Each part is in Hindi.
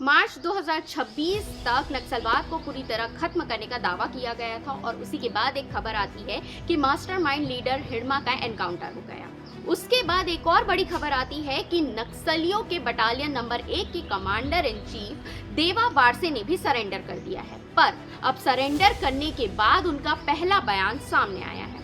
मार्च 2026 तक नक्सलवाद को पूरी तरह खत्म करने का दावा किया गया था और उसी के बाद एक खबर आती है कि मास्टरमाइंड लीडर हिडमा का एनकाउंटर हो गया। उसके बाद एक और बड़ी खबर आती है कि नक्सलियों के बटालियन नंबर 1 के कमांडर इन चीफ देवा बारसे ने भी सरेंडर कर दिया है। पर अब सरेंडर करने के बाद उनका पहला बयान सामने आया है।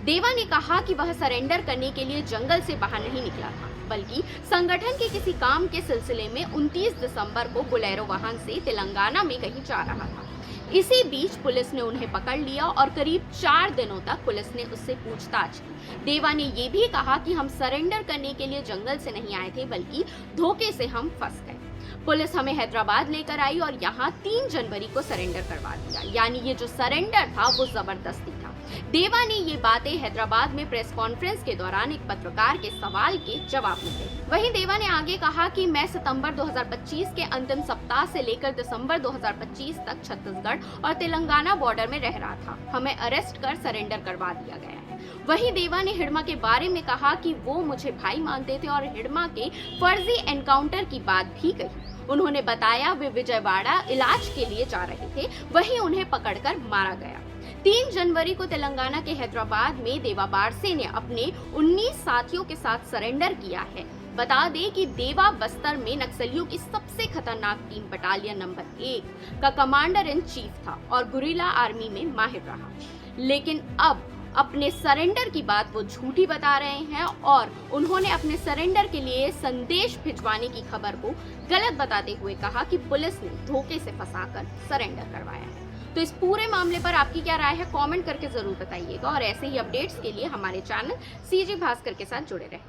देवा ने कहा कि वह सरेंडर करने के लिए जंगल से बाहर नहीं निकला था, बल्कि संगठन के किसी काम के सिलसिले में 29 दिसंबर को बोलेरो वाहन से तेलंगाना में कहीं जा रहा था। इसी बीच पुलिस ने उन्हें पकड़ लिया और करीब 4 दिनों तक पुलिस ने उससे पूछताछ की। देवा ने ये भी कहा कि हम सरेंडर करने के लिए जंगल से नहीं आए थे, बल्कि धोखे से हम फंस गए। पुलिस हमें हैदराबाद लेकर आई और यहाँ 3 जनवरी को सरेंडर करवा दिया। यानी ये जो सरेंडर था वो जबरदस्ती था। देवा ने ये बातें हैदराबाद में प्रेस कॉन्फ्रेंस के दौरान एक पत्रकार के सवाल के जवाब में कही। वहीं देवा ने आगे कहा कि मैं सितंबर 2025 के अंतिम सप्ताह से लेकर दिसंबर 2025 तक छत्तीसगढ़ और तेलंगाना बॉर्डर में रह रहा था। हमें अरेस्ट कर सरेंडर करवा दिया गया है। वहीं देवा ने हिडमा के बारे में कहा कि वो मुझे भाई मानते थे और हिडमा के फर्जी एनकाउंटर की बात भी कही। उन्होंने बताया वे विजयवाड़ा इलाज के लिए जा रहे थे, वहीं उन्हें पकड़कर मारा गया। 3 जनवरी को तेलंगाना के हैदराबाद में देवा बारसे ने अपने 19 साथियों के साथ सरेंडर किया है। बता दें कि देवा बस्तर में नक्सलियों की सबसे खतरनाक टीम बटालियन नंबर 1 का कमांडर इन चीफ था और गुरिल्ला आर्मी में माहिर रहा। लेकिन अब अपने सरेंडर की बात वो झूठी बता रहे हैं और उन्होंने अपने सरेंडर के लिए संदेश भिजवाने की खबर को गलत बताते हुए कहा कि पुलिस ने धोखे से फंसाकर सरेंडर करवाया है। तो इस पूरे मामले पर आपकी क्या राय है, कमेंट करके जरूर बताइएगा और ऐसे ही अपडेट्स के लिए हमारे चैनल सीजी भास्कर के साथ जुड़े रहें।